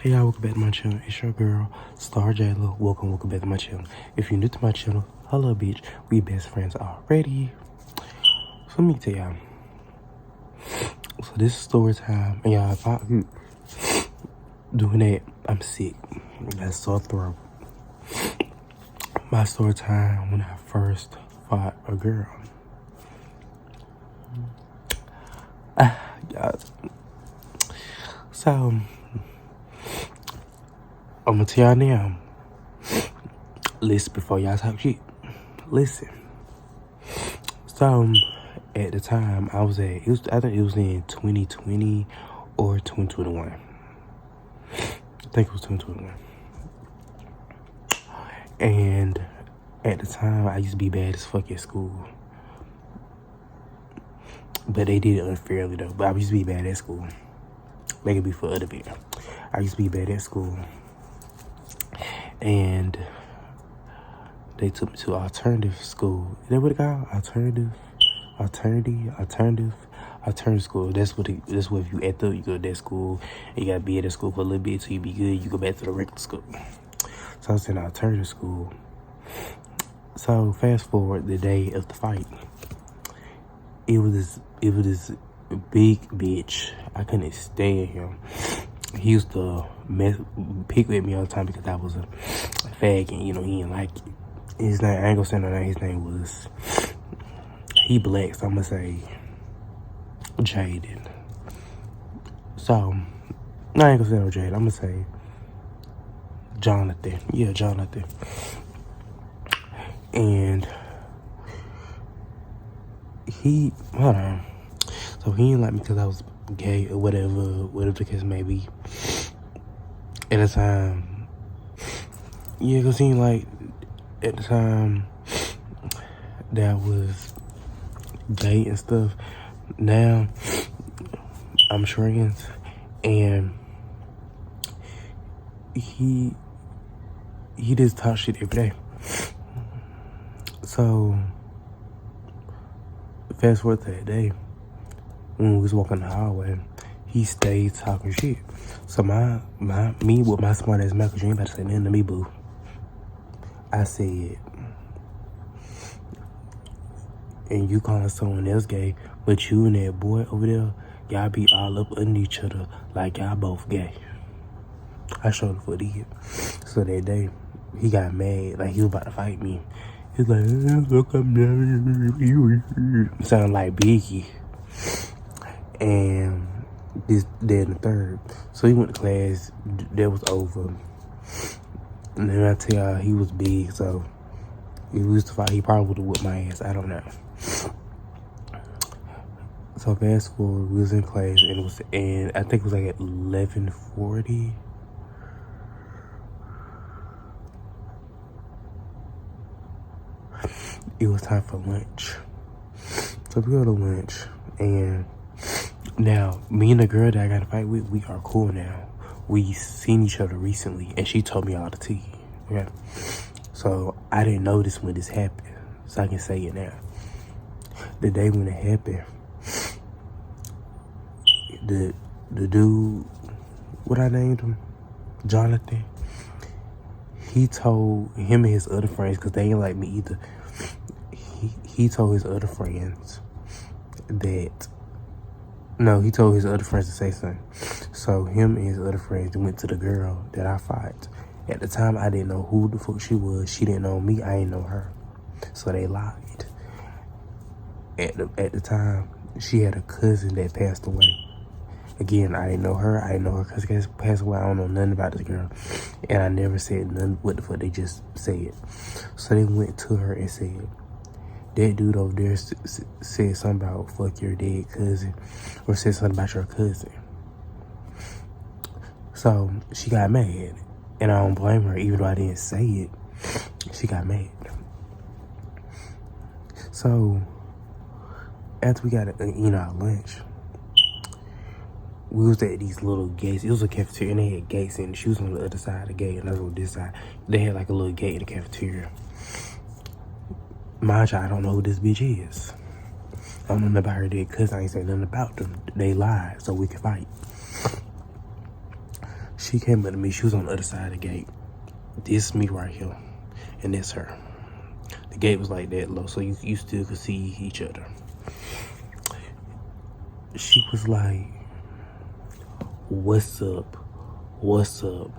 Hey y'all, welcome back to my channel. It's your girl, Star Jayla. Welcome back to my channel. If you're new to my channel, hello bitch. We best friends already. So let me tell y'all. So this is story time. And y'all, if I'm doing that, I'm sick. That's sore throat. My story time when I first fought a girl. Guys. So I'm gonna tell y'all now. Listen before y'all talk shit. Listen. So at the time I think it was in 2020 or 2021. I think it was 2021. And at the time I used to be bad as fuck at school. But they did it unfairly though. But I used to be bad at school. Make it be for other people. I used to be bad at school. And they took me to alternative school. Is that what it called? Alternative school. That's what if you act up, you go to that school. And you gotta be at that school for a little bit till you be good. You go back to the regular school. So I was in alternative school. So fast forward the day of the fight. It was this big bitch. I couldn't stand him. He used to pick with me all the time because I was a fag and, you know, he didn't like it. His name, I ain't gonna say no name, his name was, he black, so I'm gonna say Jaden. So, no, I ain't gonna say no Jaden, I'm gonna say Jonathan. Yeah, Jonathan. And hold on. So he didn't like me because I was gay or whatever the case may be. At the time, yeah, because he didn't like, at the time that I was gay and stuff. Now I'm shrinking, and he just talk shit every day. So fast forward to that day when we was walking the hallway, he stayed talking shit. So me with my smart ass mouth, 'cause you ain't about to say nothing to me, boo. I said, and you calling someone else gay, but you and that boy over there, y'all be all up under each other like y'all both gay. I showed the fuck did. So that day, he got mad, like he was about to fight me. He was like, look, I'm sounding like Biggie. And this, then the third. So he went to class, that was over. And then I tell y'all, he was big, so if we used to fight, he probably would have whipped my ass. I don't know. So fast forward, we was in class, and I think it was like at 11:40. It was time for lunch. So we go to lunch, and now me and the girl that I got to fight with, we are cool now. We seen each other recently, and she told me all the tea. Okay, so I didn't notice when this happened, so I can say it now. The day when it happened, the dude, what I named him, Jonathan, he told him and his other friends, because they ain't like me either, he told his other friends he told his other friends to say something. So him and his other friends went to the girl that I fought. At the time, I didn't know who the fuck she was. She didn't know me. I didn't know her. So they lied. At the time, she had a cousin that passed away. Again, I didn't know her. I didn't know her cousin passed away. I don't know nothing about this girl. And I never said nothing. What the fuck? They just said. So they went to her and said, that dude over there said something about fuck your dead cousin, or said something about your cousin. So she got mad, and I don't blame her, even though I didn't say it. She got mad. So after we got our lunch, we was at these little gates. It was a cafeteria, and they had gates, and she was on the other side of the gate, and I was on this side. They had like a little gate in the cafeteria. Mind you, I don't know who this bitch is. I don't know nothing about her dead cousin. I ain't say nothing about them. They lied so we could fight. She came up to me. She was on the other side of the gate. This me right here, and that's her. The gate was like that low, so you still could see each other. She was like, "What's up? What's up?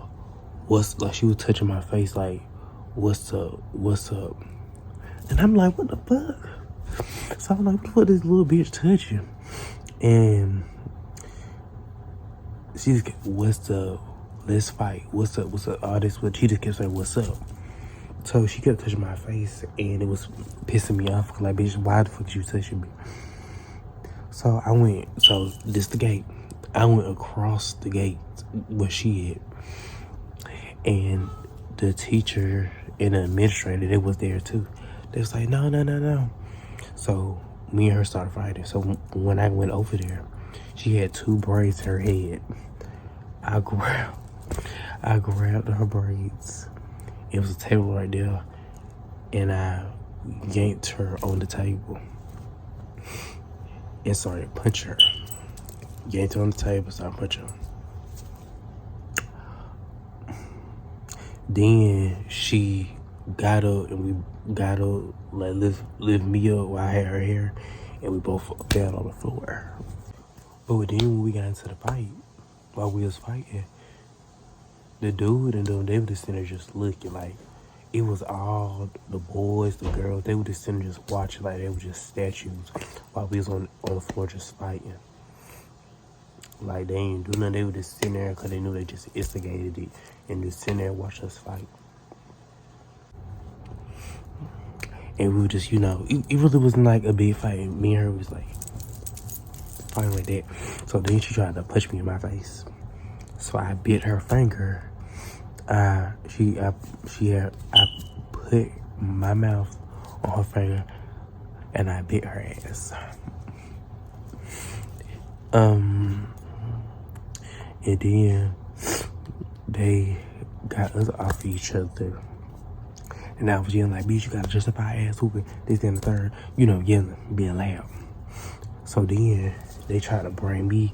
What's," like she was touching my face like, "What's up? What's up?" And I'm like, "What the fuck?" So I'm like, "What the fuck this little bitch touching?" And she just kept, "What's up? Let's fight. What's up? What's up?" All this, but she just kept saying, "What's up?" So she kept touching my face, and it was pissing me off. Like, bitch, why the fuck is you touching me? So I went, so this the gate. I went across the gate where she at. And the teacher and the administrator, they was there too. They was like, no, no, no, no. So me and her started fighting. So when I went over there, she had 2 braids in her head. I grabbed her braids. It was a table right there, and I yanked her on the table and started punching her. Yanked her on the table, started punching her. Then she got up, and we got up, like lift me up while I had her hair, and we both fell on the floor. But then when we got into the fight, while we was fighting, the dude and them, they were just sitting there just looking. Like, it was all the boys, the girls, they were just sitting there just watching like they were just statues while we was on the floor just fighting. Like, they ain't do nothing, they were just sitting there because they knew they just instigated it and just sitting there and watch us fight. And we were just, you know, it really wasn't like a big fight. Me and her was like fighting like that. So then she tried to punch me in my face. So I bit her finger. I put my mouth on her finger and I bit her ass. And then they got us off each other. And I was yelling like, "Bitch, you gotta justify ass whooping," this, and the third, you know, yelling, being loud. So then they tried to bring me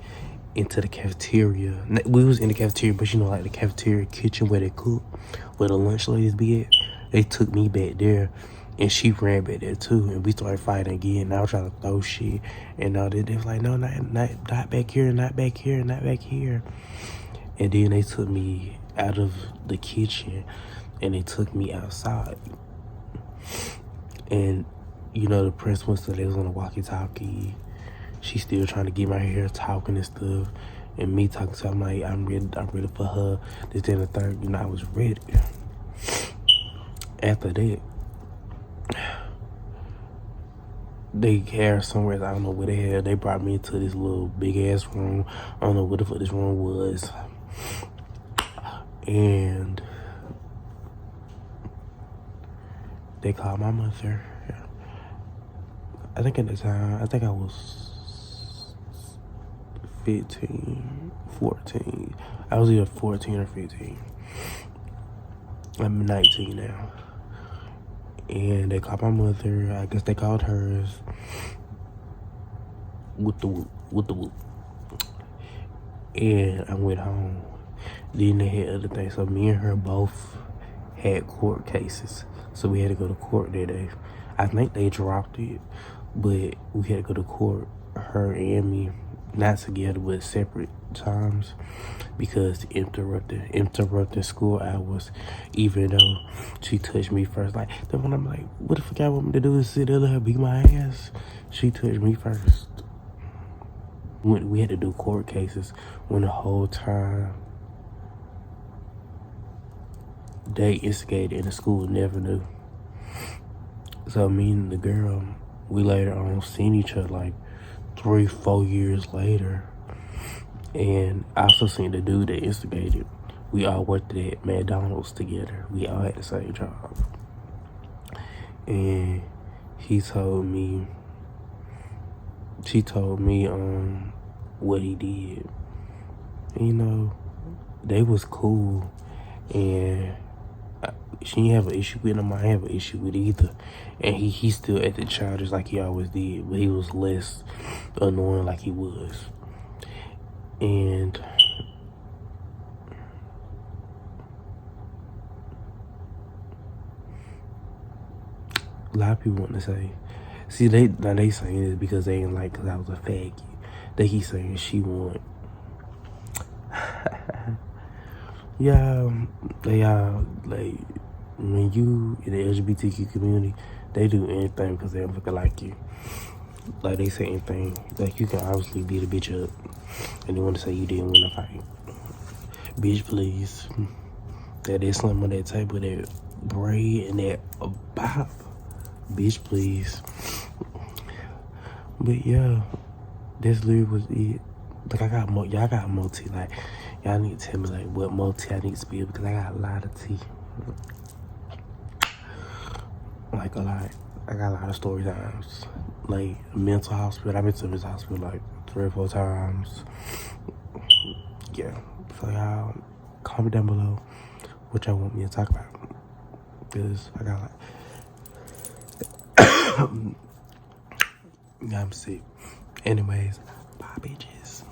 into the cafeteria. We was in the cafeteria, but you know, like the cafeteria kitchen where they cook, where the lunch ladies be at. They took me back there, and she ran back there too, and we started fighting again. And I was trying to throw shit, and all that. They was like, "No, not back here, not back here, not back here." And then they took me out of the kitchen, and they took me outside. And you know, the principal said they was on a walkie-talkie. She's still trying to get my hair, talking and stuff, and me talking to her. I'm like, I'm ready for her. This, then the third, you know, I was ready. After that, they had her somewhere, I don't know where the hell. They brought me into this little big ass room. I don't know what the fuck this room was. And they called my mother. I think at the time, I think I was 15, 14. I was either 14 or 15. I'm 19 now. And they called my mother. I guess they called hers. With the whoop. And I went home. Then they had other things. So me and her both had court cases. So we had to go to court that day. I think they dropped it, but we had to go to court, her and me, not together but separate times, because interrupting school hours, even though she touched me first. Like, then when I'm like, what the fuck I want me to do is sit there and let her beat my ass? She touched me first. When we had to do court cases, when the whole time they instigated and the school never knew. So me and the girl, we later on seen each other like 3-4 years later. And I also seen the dude that instigated. We all worked at McDonald's together. We all had the same job. And she told me what he did. And, you know, they was cool. And she didn't have an issue with him. I didn't have an issue with either. And he still acted childish like he always did, but he was less annoying like he was. And A lot of people want to say, see, they saying it because they ain't like, because I was a faggot. They keep saying she want. Yeah, like, when you in the LGBTQ community, they do anything because they don't fucking like you. Like, they say anything. Like, you can obviously beat a bitch up and they want to say you didn't win a fight. Bitch, please. That slim on that table, that braid and that bop. Bitch, please. But yeah, this literally was it. Like, I got more, y'all got more tea. Like, y'all need to tell me, like, what more tea I need to spill because I got a lot of tea. Like, a lot. I got a lot of story times. Like, mental hospital. I've been to the mental hospital like 3 or 4 times. Yeah. So, y'all, comment down below what y'all want me to talk about. Because I got like, I'm sick. Anyways, bye, bitches.